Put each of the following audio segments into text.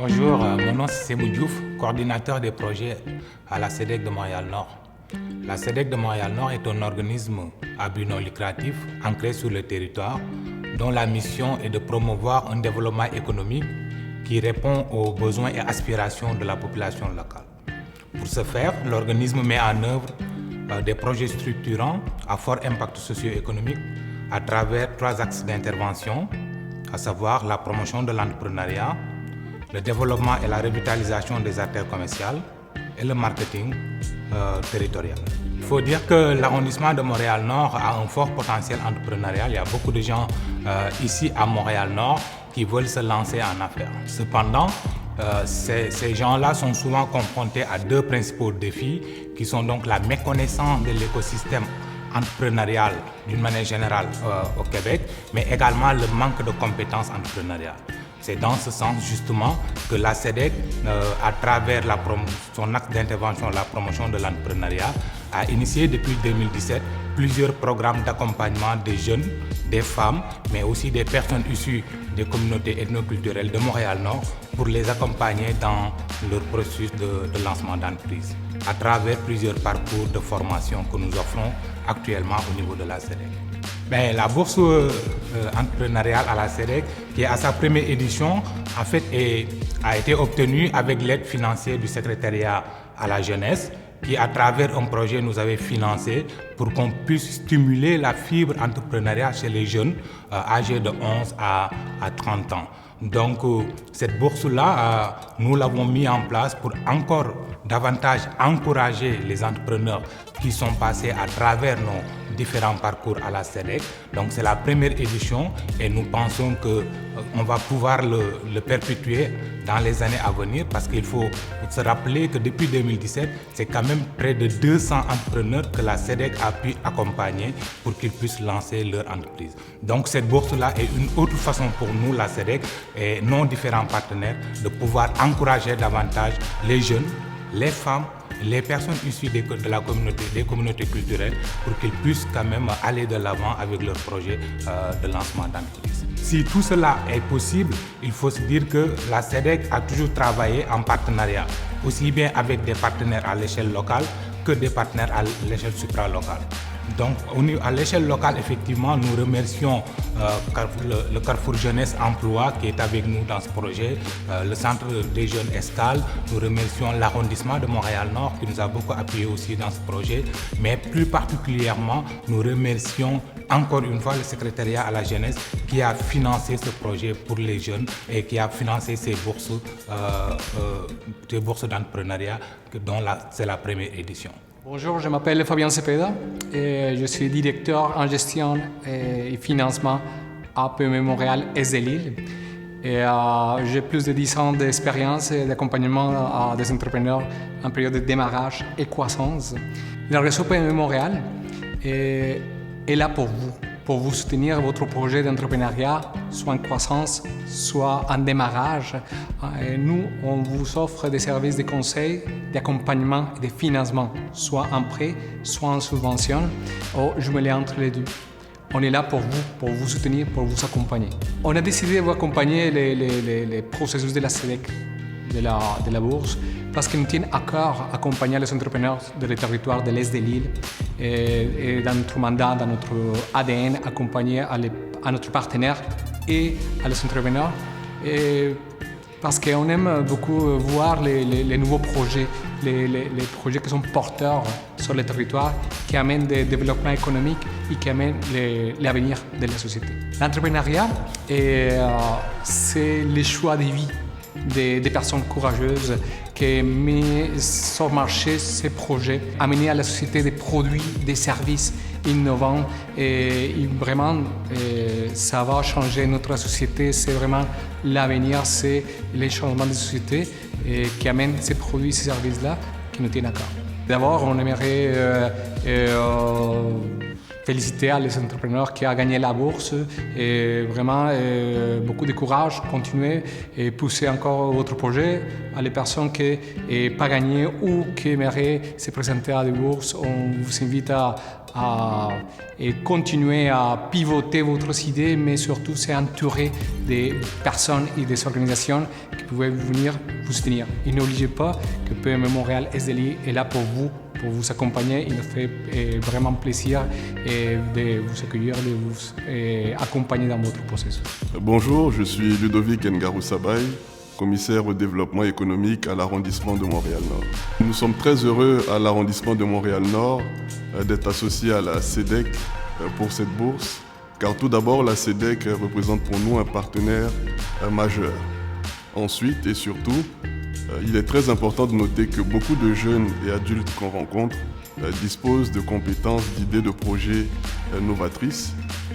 Bonjour, mon nom c'est Semou Diouf, coordinateur des projets à la CEDEC de Montréal-Nord. La CEDEC de Montréal-Nord est un organisme à but non lucratif ancré sur le territoire dont la mission est de promouvoir un développement économique qui répond aux besoins et aspirations de la population locale. Pour ce faire, l'organisme met en œuvre des projets structurants à fort impact socio-économique à travers 3 axes d'intervention, à savoir la promotion de l'entrepreneuriat, le développement et la revitalisation des artères commerciales et le marketing territorial. Il faut dire que l'arrondissement de Montréal-Nord a un fort potentiel entrepreneurial. Il y a beaucoup de gens ici à Montréal-Nord qui veulent se lancer en affaires. Cependant, ces gens-là sont souvent confrontés à 2 principaux défis qui sont donc la méconnaissance de l'écosystème entrepreneurial d'une manière générale au Québec, mais également le manque de compétences entrepreneuriales. C'est dans ce sens justement que la CEDEC, à travers son axe d'intervention, la promotion de l'entrepreneuriat, a initié depuis 2017 plusieurs programmes d'accompagnement des jeunes, des femmes, mais aussi des personnes issues des communautés ethnoculturelles de Montréal-Nord pour les accompagner dans leur processus de lancement d'entreprise, à travers plusieurs parcours de formation que nous offrons actuellement au niveau de la CEDEC. La bourse entrepreneuriale à la CEDEC, qui est à sa première édition, en fait, a été obtenue avec l'aide financière du secrétariat à la jeunesse, qui à travers un projet nous avait financé pour qu'on puisse stimuler la fibre entrepreneuriale chez les jeunes âgés de 11 à 30 ans. Donc cette bourse-là, nous l'avons mis en place pour encore davantage encourager les entrepreneurs qui sont passés à travers nos différents parcours à la CEDEC. Donc c'est la première édition et nous pensons qu'on va pouvoir le perpétuer dans les années à venir parce qu'il faut se rappeler que depuis 2017, c'est quand même près de 200 entrepreneurs que la CEDEC a pu accompagner pour qu'ils puissent lancer leur entreprise. Donc cette bourse-là est une autre façon pour nous, la CEDEC et nos différents partenaires, de pouvoir encourager davantage les jeunes, les femmes, les personnes issues de la communauté, des communautés culturelles pour qu'ils puissent quand même aller de l'avant avec leur projet de lancement d'entreprise. Si tout cela est possible, il faut se dire que la CEDEC a toujours travaillé en partenariat, aussi bien avec des partenaires à l'échelle locale que des partenaires à l'échelle supralocale. Donc à l'échelle locale, effectivement, nous remercions le Carrefour Jeunesse Emploi qui est avec nous dans ce projet, le Centre des Jeunes Escale, nous remercions l'arrondissement de Montréal-Nord qui nous a beaucoup appuyé aussi dans ce projet, mais plus particulièrement, nous remercions encore une fois le secrétariat à la jeunesse qui a financé ce projet pour les jeunes et qui a financé ces bourses d'entrepreneuriat dont c'est la première édition. Bonjour, je m'appelle Fabien Cepeda et je suis directeur en gestion et financement à PME Montréal et Lille. J'ai plus de 10 ans d'expérience et d'accompagnement à des entrepreneurs en période de démarrage et croissance. Le réseau PME Montréal est là pour vous soutenir votre projet d'entrepreneuriat, soit en croissance, soit en démarrage. Et nous, on vous offre des services de conseil, d'accompagnement et de financement, soit en prêt, soit en subvention, ou jumelé entre les deux. On est là pour vous soutenir, pour vous accompagner. On a décidé de vous accompagner les processus de la CEDEC, de la bourse, parce qu'il nous tient à cœur accompagner les entrepreneurs de le territoire de l'Est de l'île et dans notre mandat, dans notre ADN, accompagner à notre partenaire et à les entrepreneurs. Parce qu'on aime beaucoup voir les nouveaux projets, les projets qui sont porteurs sur le territoire, qui amènent des développements économiques et qui amènent l'avenir de la société. L'entrepreneuriat, c'est le choix de vie des personnes courageuses qui mettent sur le marché ces projets, amener à la société des produits, des services innovants et vraiment ça va changer notre société. C'est vraiment l'avenir, c'est les changements de société qui amènent ces produits, ces services-là qui nous tiennent à cœur. D'abord, on aimerait féliciter les entrepreneurs qui ont gagné la bourse et vraiment beaucoup de courage, continuer et pousser encore votre projet. À les personnes qui n'ont pas gagné ou qui aimeraient se présenter à des bourses, on vous invite à continuer à pivoter votre idée, mais surtout s'entourer des personnes et des organisations qui peuvent venir vous soutenir. Et n'oubliez pas que PME Montréal SDLI est là pour vous accompagner. Il nous fait vraiment plaisir de vous accueillir, de vous accompagner dans votre processus. Bonjour, je suis Ludovic Ngarou Sabay, commissaire au développement économique à l'arrondissement de Montréal-Nord. Nous sommes très heureux à l'arrondissement de Montréal-Nord d'être associés à la CEDEC pour cette bourse, car tout d'abord la CEDEC représente pour nous un partenaire majeur. Ensuite et surtout, il est très important de noter que beaucoup de jeunes et adultes qu'on rencontre disposent de compétences, d'idées de projets novatrices,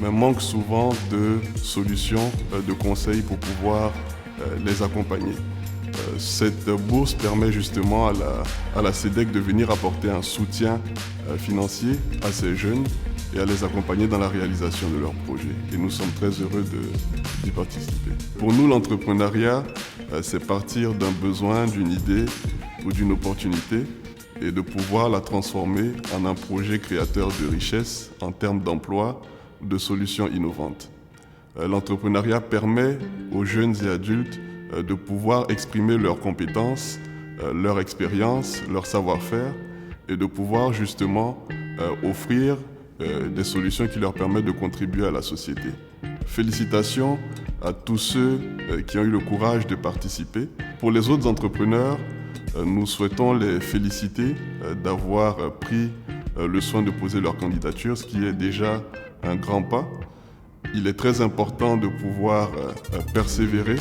mais manquent souvent de solutions, de conseils pour pouvoir les accompagner. Cette bourse permet justement à la CEDEC de venir apporter un soutien financier à ces jeunes et à les accompagner dans la réalisation de leurs projets. Et nous sommes très heureux d'y participer. Pour nous, l'entrepreneuriat, c'est partir d'un besoin, d'une idée ou d'une opportunité et de pouvoir la transformer en un projet créateur de richesse en termes d'emploi, de solutions innovantes. L'entrepreneuriat permet aux jeunes et adultes de pouvoir exprimer leurs compétences, leur expérience, leur savoir-faire et de pouvoir justement offrir des solutions qui leur permettent de contribuer à la société. Félicitations à tous ceux qui ont eu le courage de participer. Pour les autres entrepreneurs, nous souhaitons les féliciter d'avoir pris le soin de poser leur candidature, ce qui est déjà un grand pas. Il est très important de pouvoir persévérer.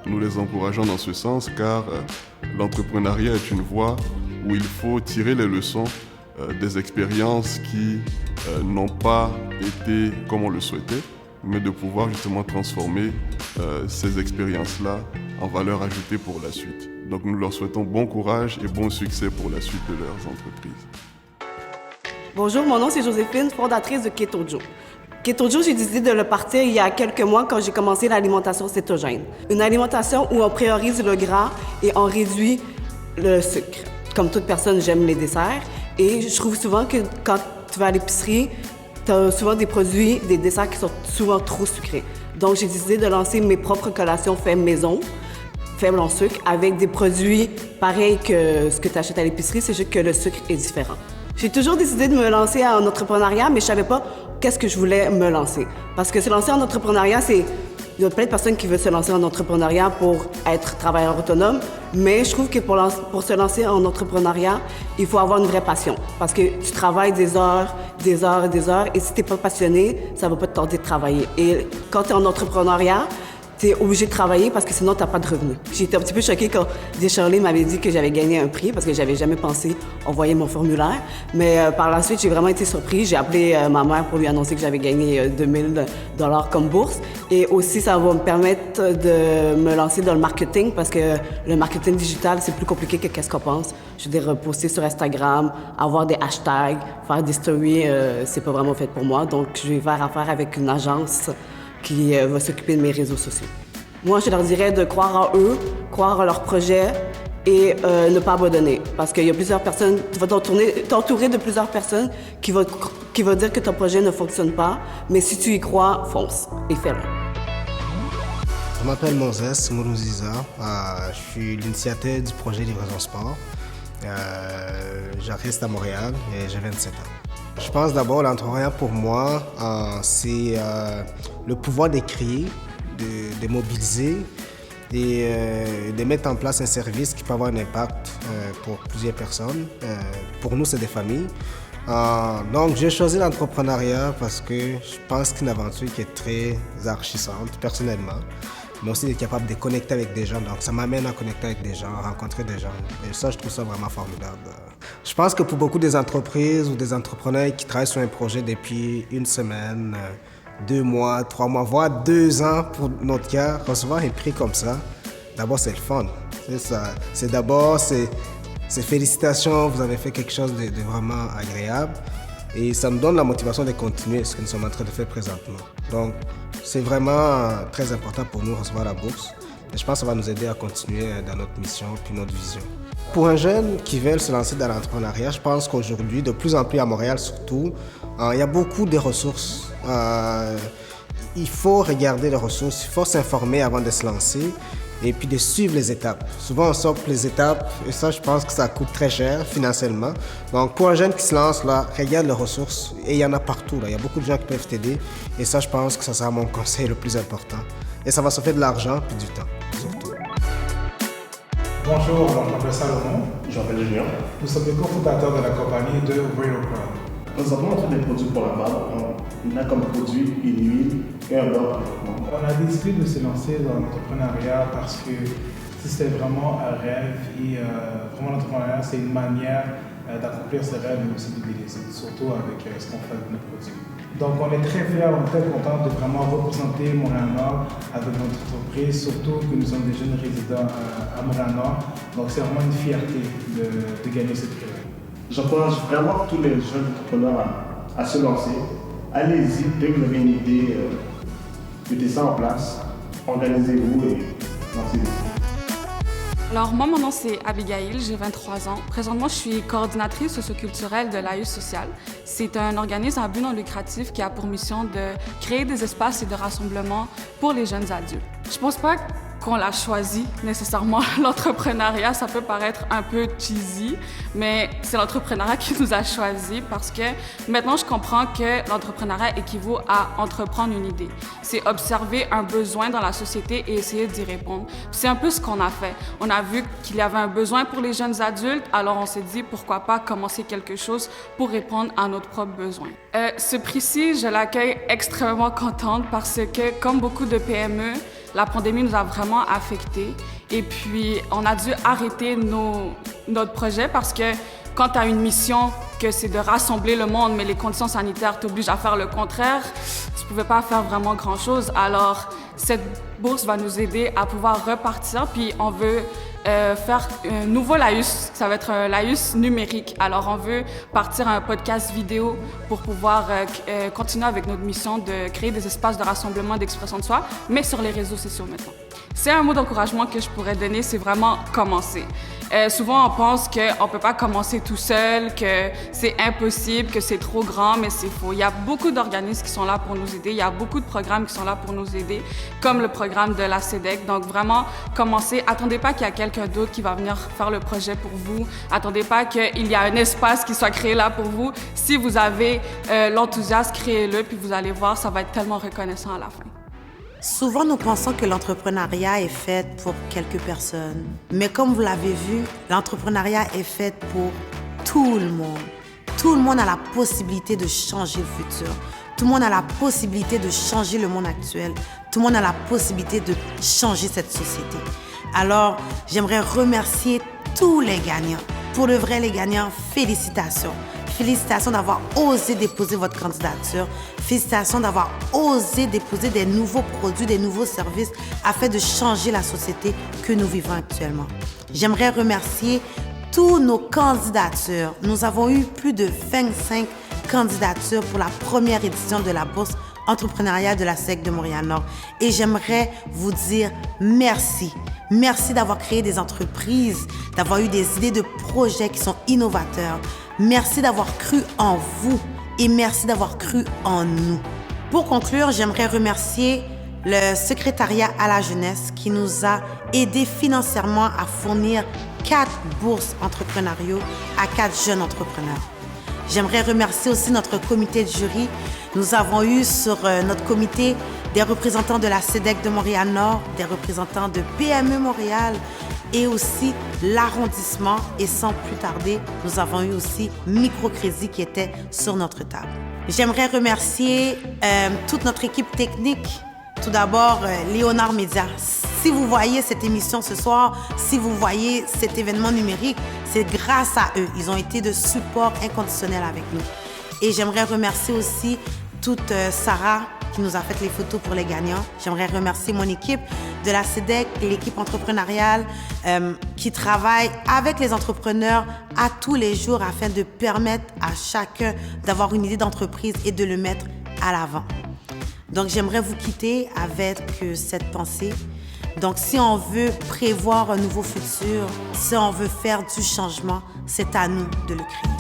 Nous les encourageons dans ce sens car l'entrepreneuriat est une voie où il faut tirer les leçons des expériences qui n'ont pas été comme on le souhaitait, mais de pouvoir justement transformer ces expériences-là en valeur ajoutée pour la suite. Donc nous leur souhaitons bon courage et bon succès pour la suite de leurs entreprises. Bonjour, mon nom c'est Joséphine, fondatrice de Keto-Jo. Keto-Jo, j'ai décidé de le partir il y a quelques mois quand j'ai commencé l'alimentation cétogène. Une alimentation où on priorise le gras et on réduit le sucre. Comme toute personne, j'aime les desserts et je trouve souvent que quand tu vas à l'épicerie, tu as souvent des produits, des desserts qui sont souvent trop sucrés. Donc j'ai décidé de lancer mes propres collations faites maison, faibles en sucre, avec des produits pareils que ce que tu achètes à l'épicerie, c'est juste que le sucre est différent. J'ai toujours décidé de me lancer en entrepreneuriat, mais je savais pas qu'est-ce que je voulais me lancer. Parce que se lancer en entrepreneuriat, il y a plein de personnes qui veulent se lancer en entrepreneuriat pour être travailleur autonome, mais je trouve que pour se lancer en entrepreneuriat, il faut avoir une vraie passion. Parce que tu travailles des heures, et si t'es pas passionné, ça va pas te tenter de travailler. Et quand tu es en entrepreneuriat, tu es obligé de travailler parce que sinon, tu n'as pas de revenus. J'ai été un petit peu choquée quand Descharlés m'avait dit que j'avais gagné un prix parce que j'avais jamais pensé envoyer mon formulaire. Mais par la suite, j'ai vraiment été surprise. J'ai appelé ma mère pour lui annoncer que j'avais gagné 2000 $ comme bourse. Et aussi, ça va me permettre de me lancer dans le marketing parce que le marketing digital, c'est plus compliqué que qu'est-ce qu'on pense. Je veux dire, poster sur Instagram, avoir des hashtags, faire des stories, c'est pas vraiment fait pour moi. Donc, je vais faire affaire avec une agence qui va s'occuper de mes réseaux sociaux. Moi, je leur dirais de croire en eux, croire en leur projet et ne pas abandonner. Parce qu'il y a plusieurs personnes, tu vas t'entourer de plusieurs personnes qui vont dire que ton projet ne fonctionne pas, mais si tu y crois, fonce et fais-le. Je m'appelle Moses Mourouziza, je suis l'initiateur du projet Livraison Sport. Je reste à Montréal et j'ai 27 ans. Je pense d'abord l'entrepreneuriat pour moi, c'est le pouvoir de créer, de mobiliser et de mettre en place un service qui peut avoir un impact pour plusieurs personnes. Pour nous, c'est des familles. Donc, j'ai choisi l'entrepreneuriat parce que je pense que c'est une aventure qui est très enrichissante, personnellement, mais aussi d'être capable de connecter avec des gens. Donc, ça m'amène à connecter avec des gens, à rencontrer des gens. Et ça, je trouve ça vraiment formidable. Je pense que pour beaucoup des entreprises ou des entrepreneurs qui travaillent sur un projet depuis une semaine, 2 mois, 3 mois, voire 2 ans pour notre cas, recevoir un prix comme ça, d'abord, c'est le fun. C'est félicitations, vous avez fait quelque chose de vraiment agréable. Et ça nous donne la motivation de continuer ce que nous sommes en train de faire présentement. Donc, c'est vraiment très important pour nous de recevoir la bourse. Et je pense que ça va nous aider à continuer dans notre mission puis notre vision. Pour un jeune qui veut se lancer dans l'entrepreneuriat, je pense qu'aujourd'hui, de plus en plus à Montréal surtout, il y a beaucoup de ressources. Il faut regarder les ressources, il faut s'informer avant de se lancer et puis de suivre les étapes. Souvent, on saute les étapes et ça, je pense que ça coûte très cher financièrement. Donc, pour un jeune qui se lance, là, regarde les ressources et il y en a partout. Là. Il y a beaucoup de gens qui peuvent t'aider et ça, je pense que ça sera mon conseil le plus important. Et ça va se faire de l'argent puis du temps, surtout. Bonjour, je m'appelle Salomon. Je m'appelle Julien. Nous sommes les cofondateurs de la compagnie de Railroad. Nous avons montré des produits pour la barbe. On a comme produit une huile et un beurre. On a décidé de se lancer dans l'entrepreneuriat parce que c'était vraiment un rêve et vraiment l'entrepreneuriat, c'est une manière d'accomplir ses rêves mais aussi de les laisser, surtout avec ce qu'on fait avec nos produits. Donc on est très fiers, on est très contents de vraiment représenter Montréal-Nord avec notre entreprise, surtout que nous sommes des jeunes résidents à Montréal-Nord. Donc c'est vraiment une fierté de gagner ce prix. J'encourage vraiment tous les jeunes entrepreneurs à se lancer. Allez-y, dès que vous avez une idée, mettez ça en place, organisez-vous et lancez-vous. Alors moi, mon nom c'est Abigail, j'ai 23 ans. Présentement, je suis coordinatrice socioculturelle de l'AUS Social. C'est un organisme à but non lucratif qui a pour mission de créer des espaces et de rassemblement pour les jeunes adultes. Je pense pas qu'on l'a choisi nécessairement. L'entrepreneuriat, ça peut paraître un peu cheesy, mais c'est l'entrepreneuriat qui nous a choisis parce que maintenant, je comprends que l'entrepreneuriat équivaut à entreprendre une idée. C'est observer un besoin dans la société et essayer d'y répondre. C'est un peu ce qu'on a fait. On a vu qu'il y avait un besoin pour les jeunes adultes, alors on s'est dit pourquoi pas commencer quelque chose pour répondre à notre propre besoin. Ce prix-ci, je l'accueille extrêmement contente parce que, comme beaucoup de PME, la pandémie nous a vraiment affectés et puis on a dû arrêter notre projet parce que quand tu as une mission que c'est de rassembler le monde, mais les conditions sanitaires t'obligent à faire le contraire, tu ne pouvais pas faire vraiment grand-chose. Alors, cette bourse va nous aider à pouvoir repartir, puis on veut faire un nouveau Laus, ça va être un Laus numérique. Alors, on veut partir à un podcast vidéo pour pouvoir continuer avec notre mission de créer des espaces de rassemblement, d'expression de soi, mais sur les réseaux sociaux maintenant. C'est un mot d'encouragement que je pourrais donner, c'est vraiment commencer. Souvent, on pense qu'on ne peut pas commencer tout seul, que c'est impossible, que c'est trop grand, mais c'est faux. Il y a beaucoup d'organismes qui sont là pour nous aider. Il y a beaucoup de programmes qui sont là pour nous aider, comme le programme de la CEDEC. Donc, vraiment, commencez. Attendez pas qu'il y a quelqu'un d'autre qui va venir faire le projet pour vous. Attendez pas qu'il y a un espace qui soit créé là pour vous. Si vous avez l'enthousiasme, créez-le, puis vous allez voir, ça va être tellement reconnaissant à la fin. Souvent, nous pensons que l'entrepreneuriat est fait pour quelques personnes. Mais comme vous l'avez vu, l'entrepreneuriat est fait pour tout le monde. Tout le monde a la possibilité de changer le futur. Tout le monde a la possibilité de changer le monde actuel. Tout le monde a la possibilité de changer cette société. Alors, j'aimerais remercier tous les gagnants. Pour de vrai, les gagnants, félicitations. Félicitations d'avoir osé déposer votre candidature. Félicitations d'avoir osé déposer des nouveaux produits, des nouveaux services afin de changer la société que nous vivons actuellement. J'aimerais remercier tous nos candidatures. Nous avons eu plus de 25 candidatures pour la première édition de la bourse entrepreneuriat de la SEC de Montréal-Nord. Et j'aimerais vous dire merci. Merci d'avoir créé des entreprises, d'avoir eu des idées de projets qui sont innovateurs. Merci d'avoir cru en vous et merci d'avoir cru en nous. Pour conclure, j'aimerais remercier le secrétariat à la jeunesse qui nous a aidés financièrement à fournir 4 bourses entrepreneuriaux à 4 jeunes entrepreneurs. J'aimerais remercier aussi notre comité de jury. Nous avons eu sur notre comité des représentants de la CEDEC de Montréal-Nord, des représentants de PME Montréal et aussi l'arrondissement. Et sans plus tarder, nous avons eu aussi Microcrédit qui était sur notre table. J'aimerais remercier toute notre équipe technique. Tout d'abord, Léonard Média. Si vous voyez cette émission ce soir, si vous voyez cet événement numérique, c'est grâce à eux. Ils ont été de support inconditionnel avec nous. Et j'aimerais remercier aussi toute Sarah qui nous a fait les photos pour les gagnants. J'aimerais remercier mon équipe de la CEDEC, l'équipe entrepreneuriale qui travaille avec les entrepreneurs à tous les jours afin de permettre à chacun d'avoir une idée d'entreprise et de le mettre à l'avant. Donc, j'aimerais vous quitter avec cette pensée. Donc, si on veut prévoir un nouveau futur, si on veut faire du changement, c'est à nous de le créer.